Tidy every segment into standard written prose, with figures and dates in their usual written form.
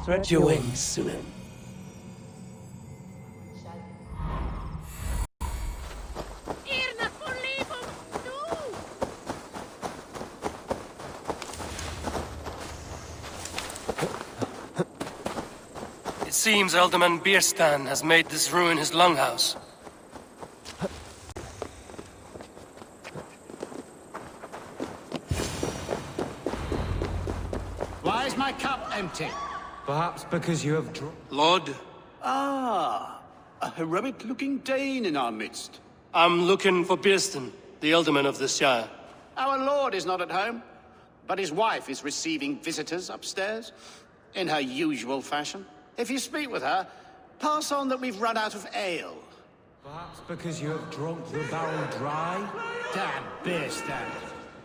Spread your wings, Sunan. It seems Alderman Bierstan has made this ruin his longhouse. Why is my cup empty? Perhaps because you have Lord, Ah, a heroic-looking Dane in our midst. I'm looking for Bierstan, the Alderman of the Shire. Our lord is not at home, but his wife is receiving visitors upstairs, in her usual fashion. If you speak with her, pass on that we've run out of ale. Perhaps because you have drunk the barrel dry? Damn Bierstan.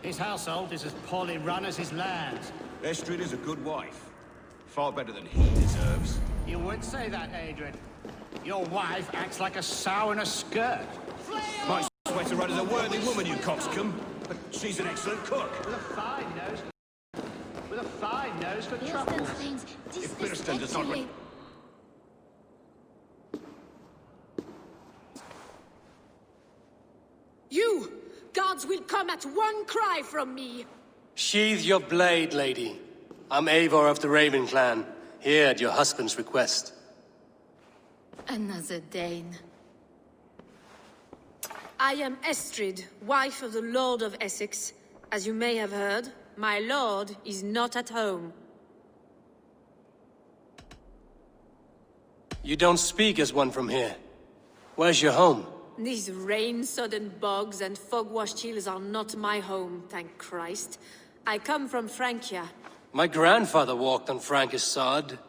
His household is as poorly run as his lands. Estrid is a good wife. Far better than he deserves. You would say that, Adrian. Your wife acts like a sow in a skirt. Might swear to run as a worthy woman, you coxcomb. But she's an excellent cook. With a fine nose. With a fine nose for truffles. If Bierstan does not... You! Gods will come at one cry from me! Sheathe your blade, lady. I'm Eivor of the Raven clan, here at your husband's request. Another Dane. I am Estrid, wife of the Lord of Essex. As you may have heard, my lord is not at home. You don't speak as one from here. Where's your home? These rain-sodden bogs and fog-washed hills are not my home, thank Christ. I come from Francia. My grandfather walked on Frankish sod.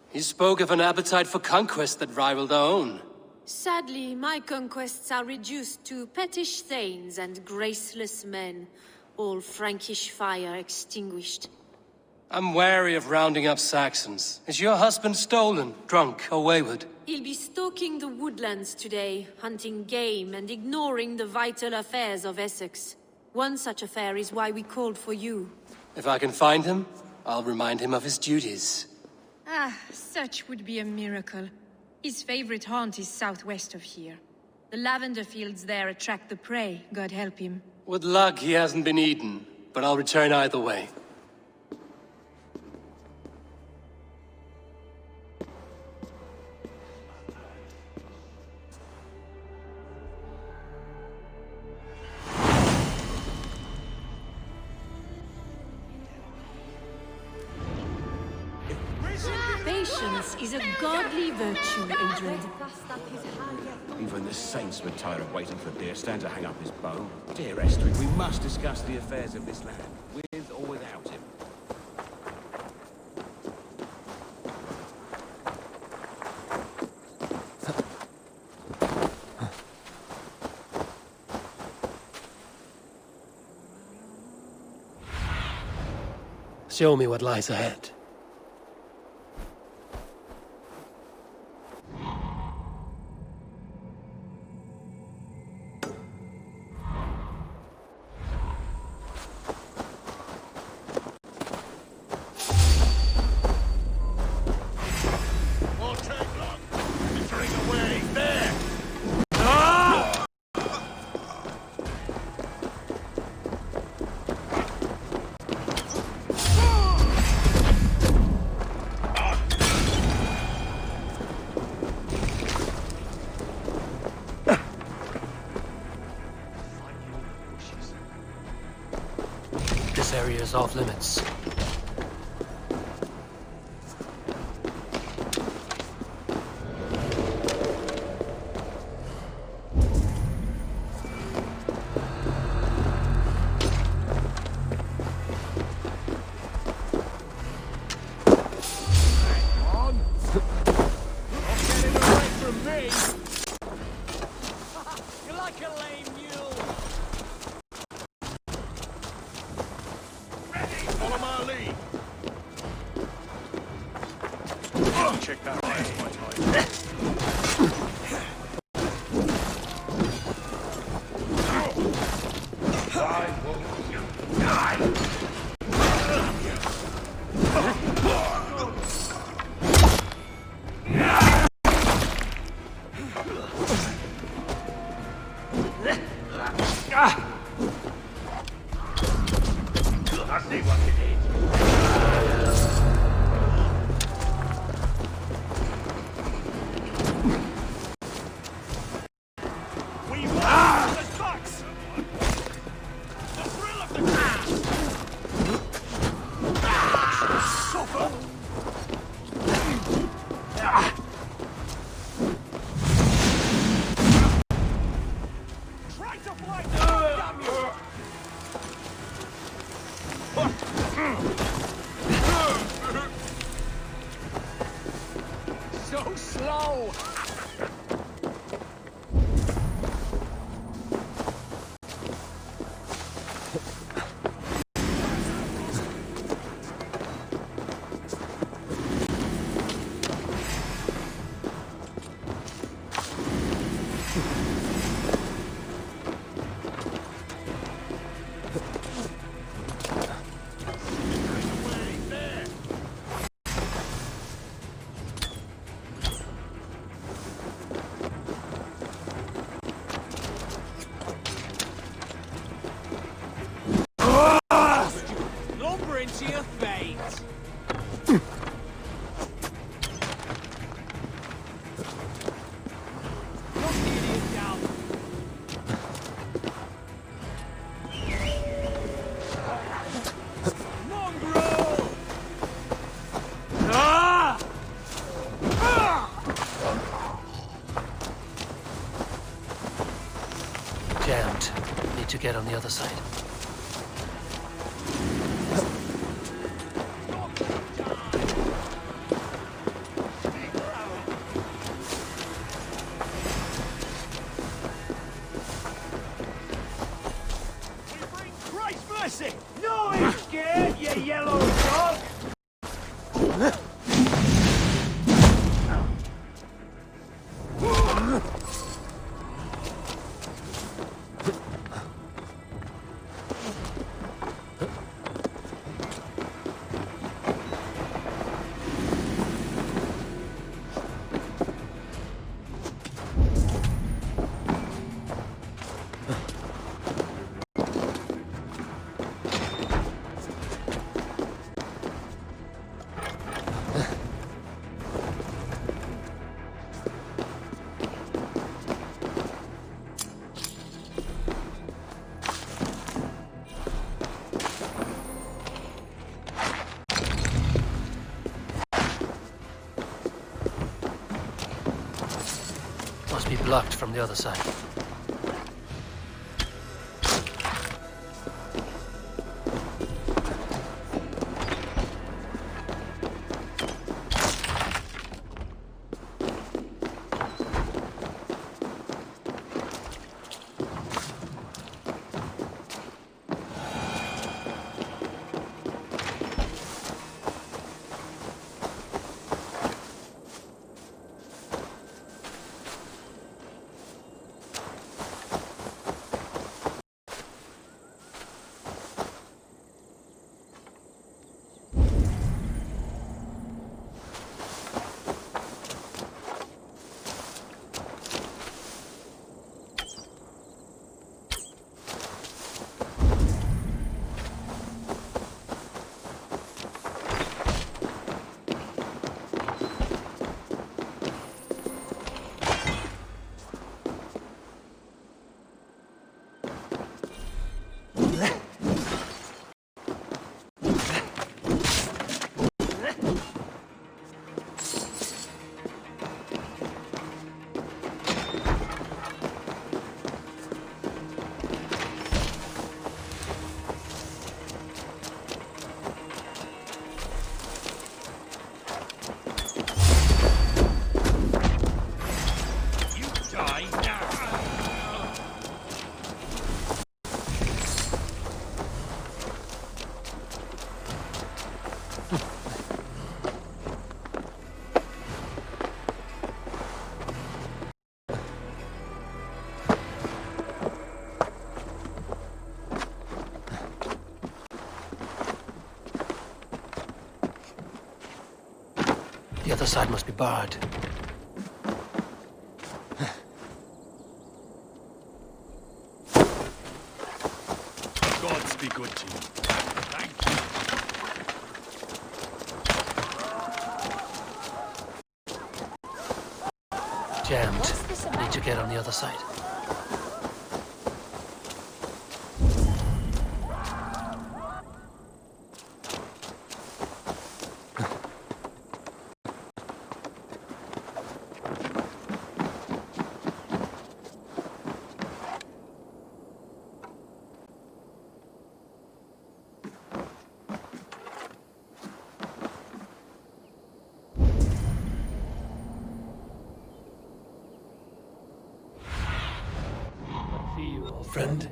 He spoke of an appetite for conquest that rivaled our own. Sadly, my conquests are reduced to pettish thanes and graceless men, all Frankish fire extinguished. I'm wary of rounding up Saxons. Is your husband stolen, drunk, or wayward? He'll be stalking the woodlands today, hunting game and ignoring the vital affairs of Essex. One such affair is why we called for you. If I can find him, I'll remind him of his duties. Ah, such would be a miracle. His favorite haunt is southwest of here. The lavender fields there attract the prey, God help him. With luck, he hasn't been eaten, but I'll return either way. Patience is a godly virtue, Adrian. Even the saints would tire of waiting for Bierstan to hang up his bow. Dear Estrid, we must discuss the affairs of this land, with or without him. Show me what lies ahead. This area is off limits. You're like a lame So slow! Into your fate. Knock the idiot down. Mongrel! Jammed. Need to get on the other side. No, he's scared, you yellow dog! Must be blocked from the other side. side must be barred. Gods be good to you. Thank you. Jammed. Need to get on the other side. See you, old friend.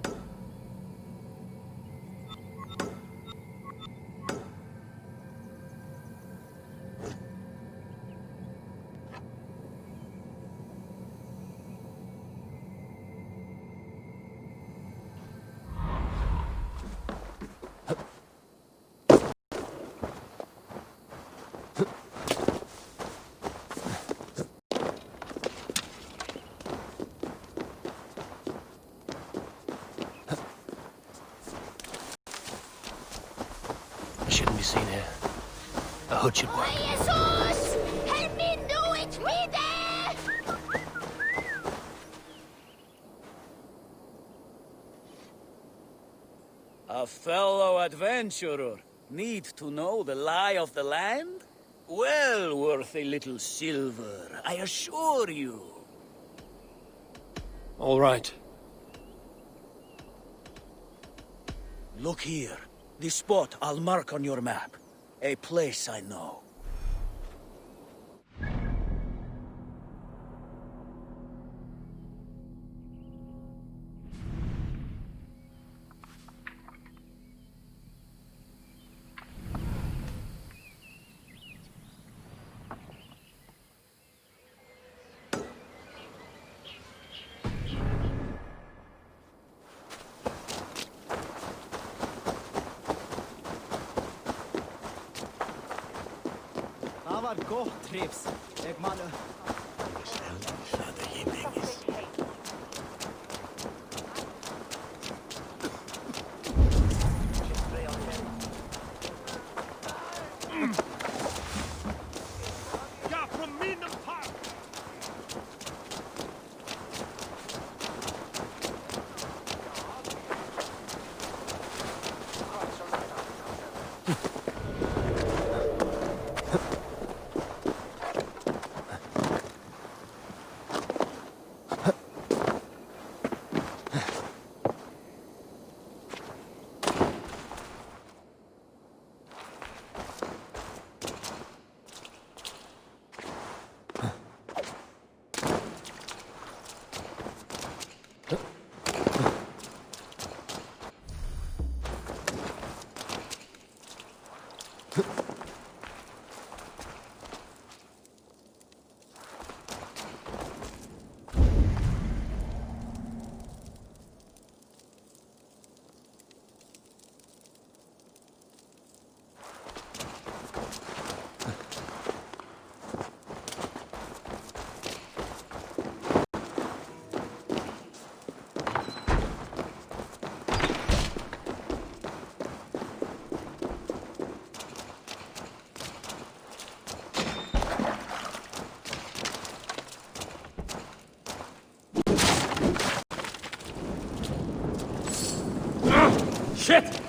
I shouldn't be seen here. A hood should work. Jesus! Help me do it, me there! A fellow adventurer. Need to know the lie of the land? Well worth a little silver, I assure you. All right. Look here. This spot I'll mark on your map. A place I know. var godt trips. Jeg mener... Shit!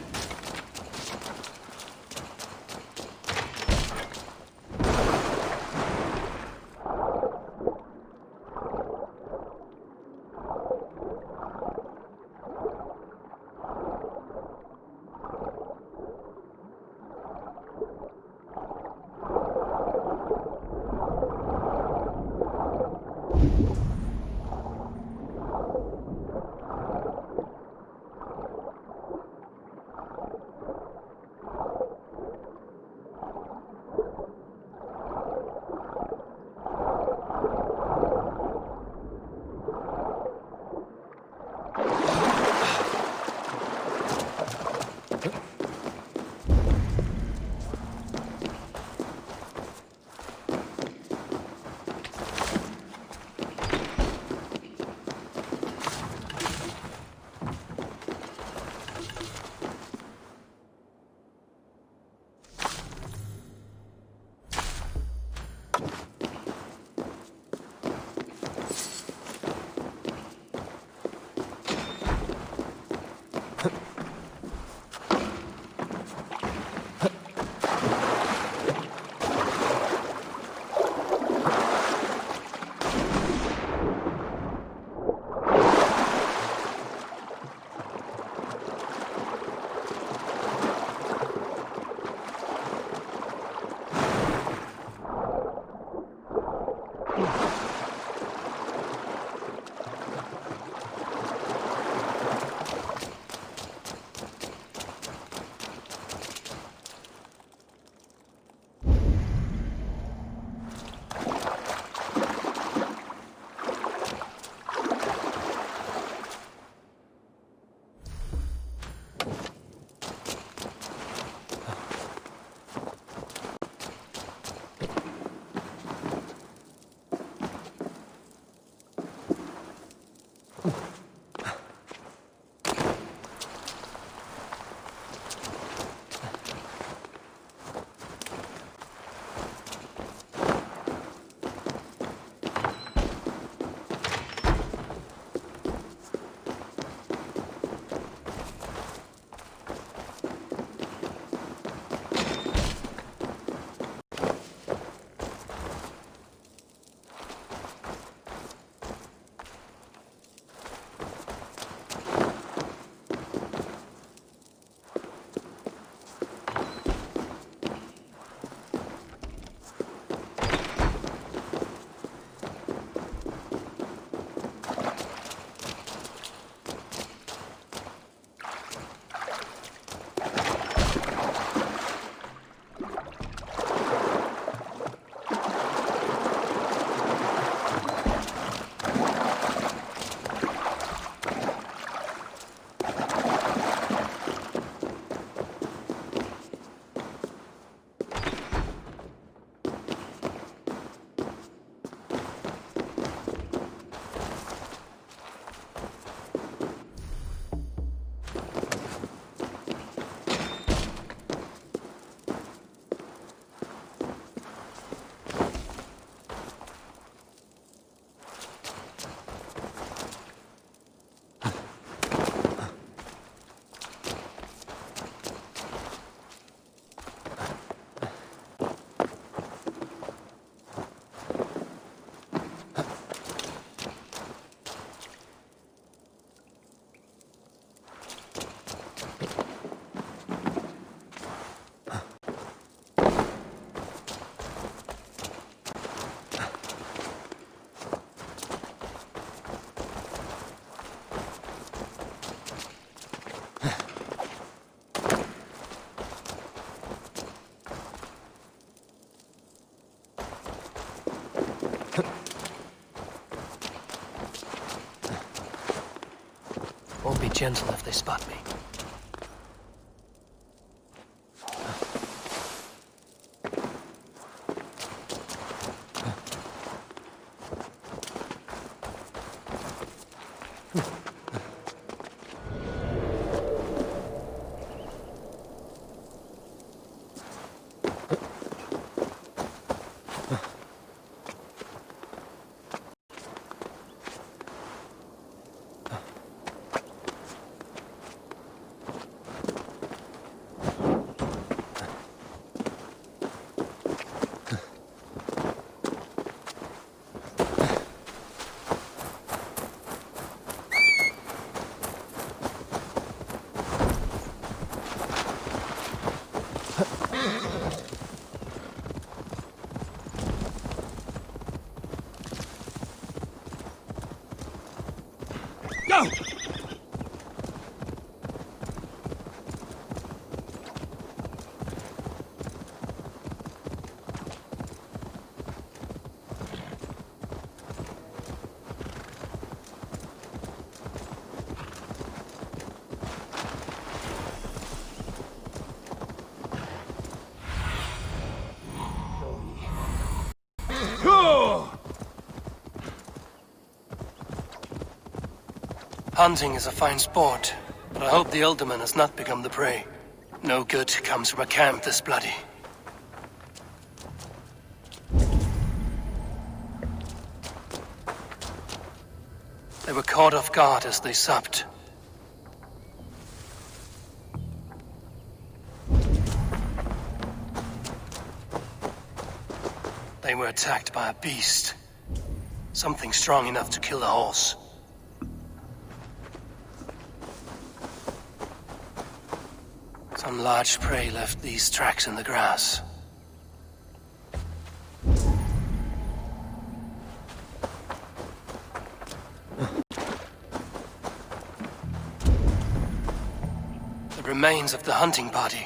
gentle if they spot me. Hunting is a fine sport, but I hope the alderman has not become the prey. No good comes from a camp this bloody. They were caught off guard as they supped. They were attacked by a beast. Something strong enough to kill a horse. Some large prey left these tracks in the grass. The remains of the hunting party.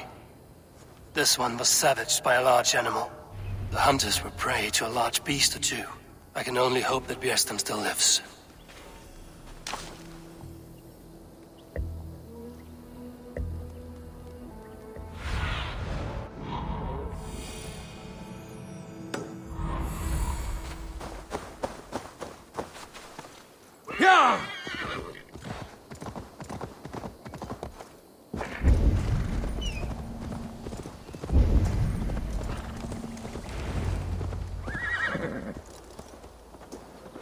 This one was savaged by a large animal. The hunters were prey to a large beast or two. I can only hope that Björsten still lives.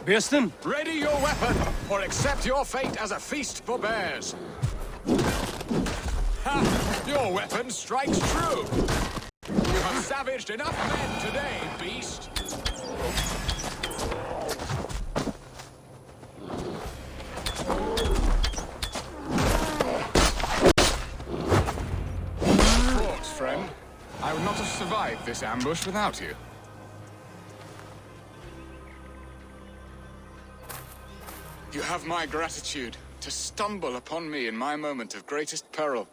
Björsten? Ready your weapon, or accept your fate as a feast for bears. Ha! Your weapon strikes true. You have savaged enough men today, beast. Thanks, friend. I would not have survived this ambush without you. You have my gratitude to stumble upon me in my moment of greatest peril.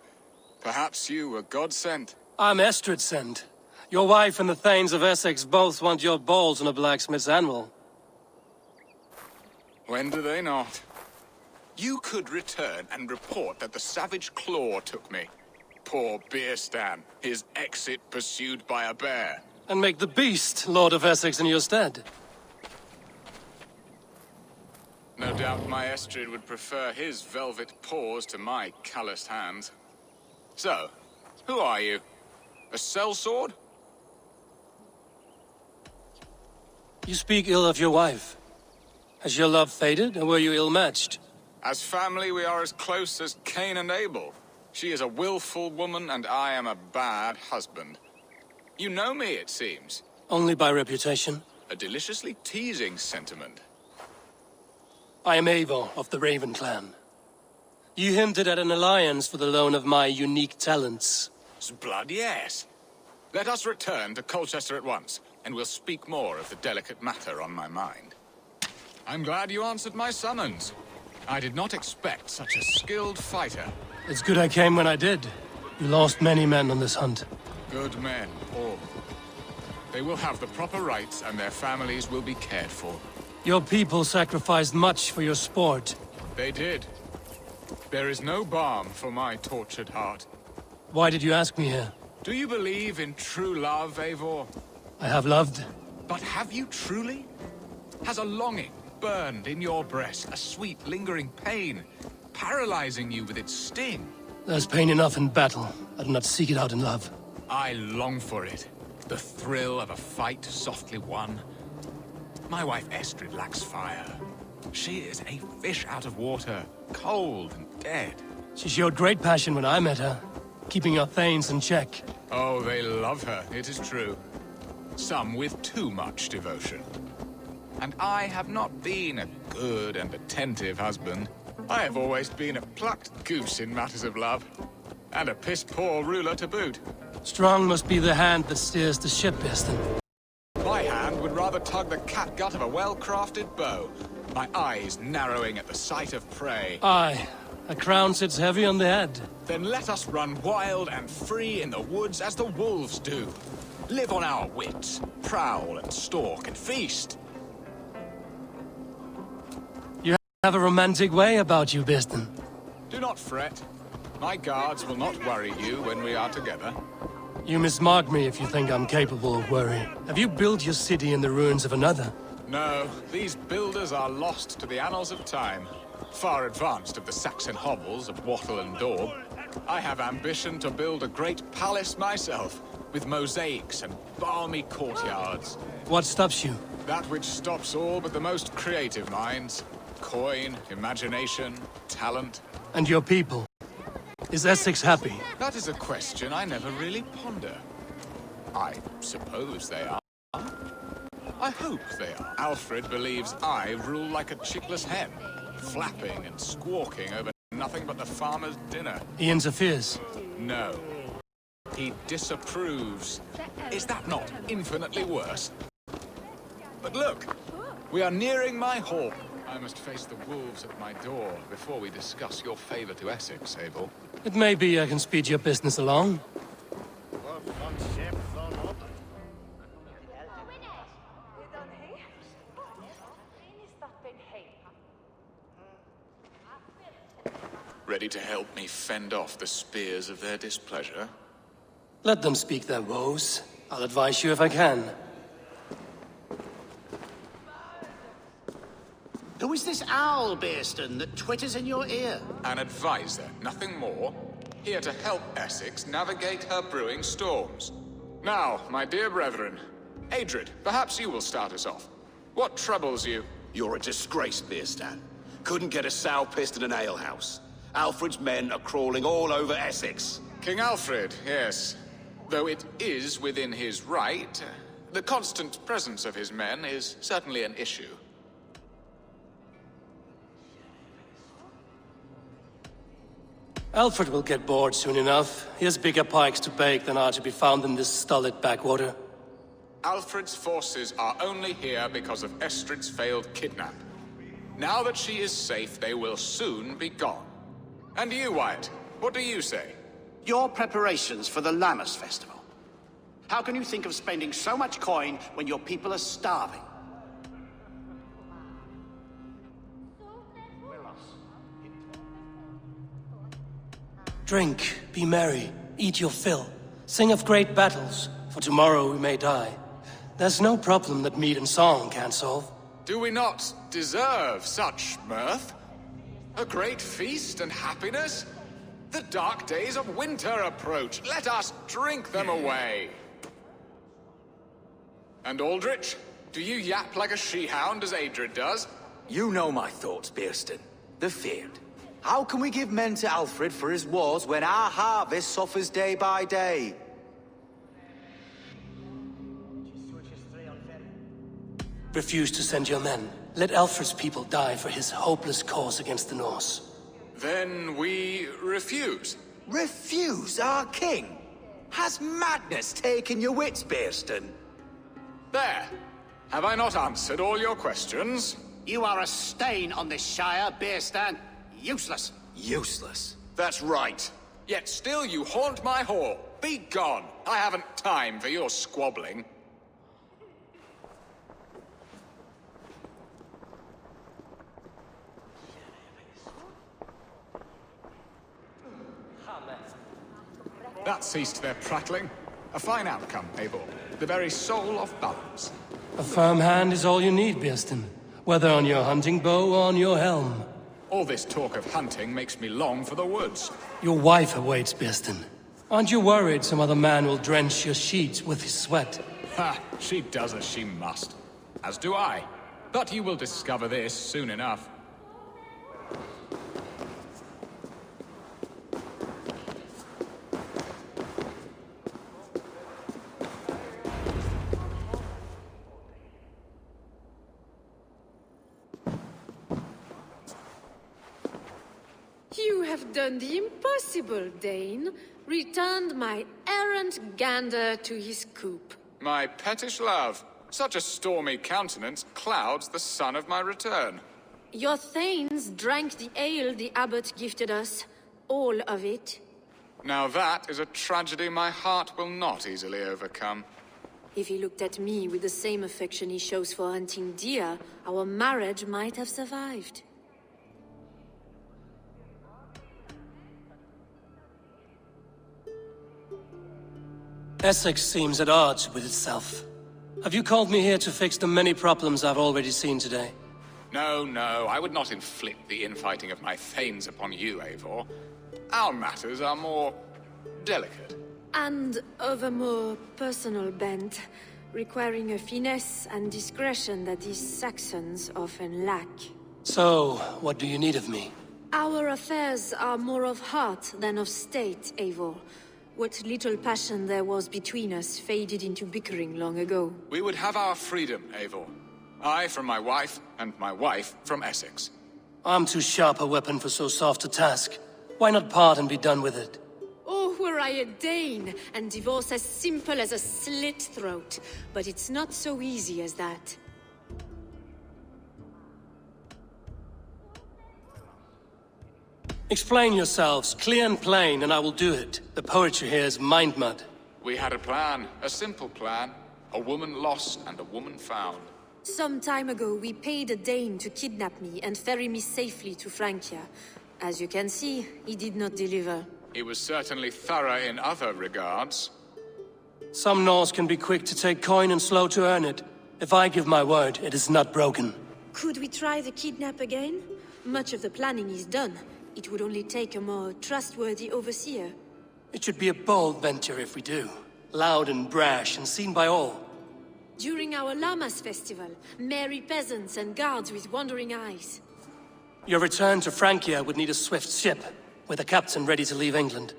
Perhaps you were God-sent. I'm Estrid sent. Your wife and the Thanes of Essex both want your balls on a blacksmith's anvil. When do they not? You could return and report that the savage claw took me. Poor Björsten, his exit pursued by a bear. And make the beast Lord of Essex in your stead. No doubt my Estrid would prefer his velvet paws to my calloused hands. So, who are you? A sellsword? You speak ill of your wife. Has your love faded, or were you ill-matched? As family, we are as close as Cain and Abel. She is a willful woman, and I am a bad husband. You know me, it seems. Only by reputation. A deliciously teasing sentiment. I am Eivor of the Raven clan. You hinted at an alliance for the loan of my unique talents. Blood, yes. Let us return to Colchester at once, and we'll speak more of the delicate matter on my mind. I'm glad you answered my summons. I did not expect such a skilled fighter. It's good I came when I did. You lost many men on this hunt. Good men, all. They will have the proper rights, and their families will be cared for. Your people sacrificed much for your sport. They did. There is no balm for my tortured heart. Why did you ask me here? Do you believe in true love, Eivor? I have loved. But have you truly? Has a longing burned in your breast, a sweet, lingering pain, paralyzing you with its sting? There's pain enough in battle. I do not seek it out in love. I long for it. The thrill of a fight softly won. My wife Estrid lacks fire. She is a fish out of water, cold and dead. She showed great passion when I met her, keeping our Thanes in check. Oh, they love her, it is true. Some with too much devotion. And I have not been a good and attentive husband. I have always been a plucked goose in matters of love. And a piss-poor ruler to boot. Strong must be the hand that steers the ship, Eston. My hand would rather tug the catgut of a well-crafted bow. My eyes narrowing at the sight of prey. Aye, a crown sits heavy on the head. Then let us run wild and free in the woods as the wolves do. Live on our wits, prowl and stalk and feast. You have a romantic way about you, Biston. Do not fret. My guards will not worry you when we are together. You mismark me if you think I'm capable of worry. Have you built your city in the ruins of another? No, these builders are lost to the annals of time. Far advanced of the Saxon hovels of Wattle and Daub. I have ambition to build a great palace myself, with mosaics and balmy courtyards. What stops you? That which stops all but the most creative minds. Coin, imagination, talent. And your people? Is Essex happy? That is a question I never really ponder. I suppose they are. I hope they are. Alfred believes I rule like a chickless hen, flapping and squawking over nothing but the farmer's dinner. He interferes? No. He disapproves. Is that not infinitely worse? But look, we are nearing my hall. I must face the wolves at my door before we discuss your favor to Essex, Abel. It may be I can speed your business along. Ready to help me fend off the spears of their displeasure? Let them speak their woes. I'll advise you if I can. Who is this owl, Bearston, that twitters in your ear? An advisor, nothing more. Here to help Essex navigate her brewing storms. Now, my dear brethren, Adrid, perhaps you will start us off. What troubles you? You're a disgrace, Beerstan. Couldn't get a sow pissed in an alehouse. Alfred's men are crawling all over Essex. King Alfred, yes. Though it is within his right, the constant presence of his men is certainly an issue. Alfred will get bored soon enough. He has bigger pikes to bake than are to be found in this stolid backwater. Alfred's forces are only here because of Estrid's failed kidnap. Now that she is safe, they will soon be gone. And you, Wyatt, what do you say? Your preparations for the Lammas festival. How can you think of spending so much coin when your people are starving? Drink, be merry, eat your fill. Sing of great battles, for tomorrow we may die. There's no problem that meat and song can't solve. Do we not deserve such mirth? A great feast and happiness? The dark days of winter approach. Let us drink them away. And Aldrich, do you yap like a she-hound as Adrid does? You know my thoughts, Bearston. The feared. How can we give men to Alfred for his wars when our harvest suffers day by day? Refuse to send your men. Let Alfred's people die for his hopeless cause against the Norse. Then we refuse. Refuse our king? Has madness taken your wits, Bearston? There. Have I not answered all your questions? You are a stain on this shire, Bearstan. Useless. Useless? That's right. Yet still you haunt my hall. Be gone. I haven't time for your squabbling. That ceased their prattling. A fine outcome, Eivor. The very soul of balance. A firm hand is all you need, Birsten. Whether on your hunting bow or on your helm. All this talk of hunting makes me long for the woods. Your wife awaits, Birsten. Aren't you worried some other man will drench your sheets with his sweat? Ha! She does as she must. As do I. But you will discover this soon enough. You have done the impossible, Dane. Returned my errant gander to his coop. My pettish love. Such a stormy countenance clouds the sun of my return. Your thanes drank the ale the abbot gifted us. All of it. Now that is a tragedy my heart will not easily overcome. If he looked at me with the same affection he shows for hunting deer, our marriage might have survived. Essex seems at odds with itself. Have you called me here to fix the many problems I've already seen today? No, no, I would not inflict the infighting of my thanes upon you, Eivor. Our matters are more delicate. And of a more personal bent, requiring a finesse and discretion that these Saxons often lack. So, what do you need of me? Our affairs are more of heart than of state, Eivor. What little passion there was between us faded into bickering long ago. We would have our freedom, Eivor. I from my wife, and my wife from Essex. I'm too sharp a weapon for so soft a task. Why not part and be done with it? Oh, were I a Dane, and divorce as simple as a slit throat. But it's not so easy as that. Explain yourselves, clear and plain, and I will do it. The poetry here is mind mud. We had a plan, a simple plan. A woman lost and a woman found. Some time ago, we paid a Dane to kidnap me and ferry me safely to Francia. As you can see, he did not deliver. He was certainly thorough in other regards. Some Norse can be quick to take coin and slow to earn it. If I give my word, it is not broken. Could we try the kidnap again? Much of the planning is done. It would only take a more trustworthy overseer. It should be a bold venture if we do. Loud and brash and seen by all. During our Llamas festival, merry peasants and guards with wandering eyes. Your return to Francia would need a swift ship, with a captain ready to leave England.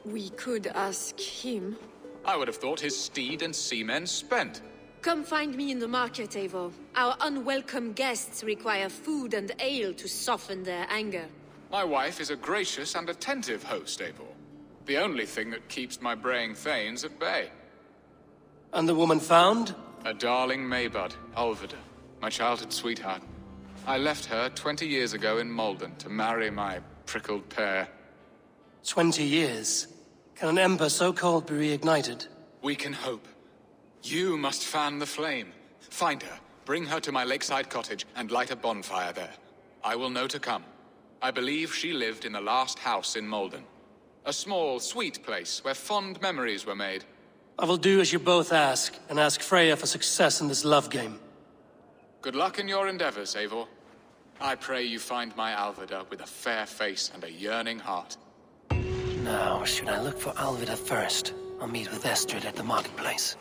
We could ask him. I would have thought his steed and seamen spent. Come find me in the market, Eivor. Our unwelcome guests require food and ale to soften their anger. My wife is a gracious and attentive host, Eivor. The only thing that keeps my braying thanes at bay. And the woman found? A darling Maybud, Alvida, my childhood sweetheart. I left her 20 years ago in Malden to marry my prickled pear. 20 years? Can an ember so cold be reignited? We can hope. You must fan the flame. Find her, bring her to my lakeside cottage, and light a bonfire there. I will know to come. I believe she lived in the last house in Malden. A small, sweet place where fond memories were made. I will do as you both ask, and ask Freya for success in this love game. Good luck in your endeavors, Eivor. I pray you find my Alvida with a fair face and a yearning heart. Now, should I look for Alvida first, or meet with Estrid at the marketplace?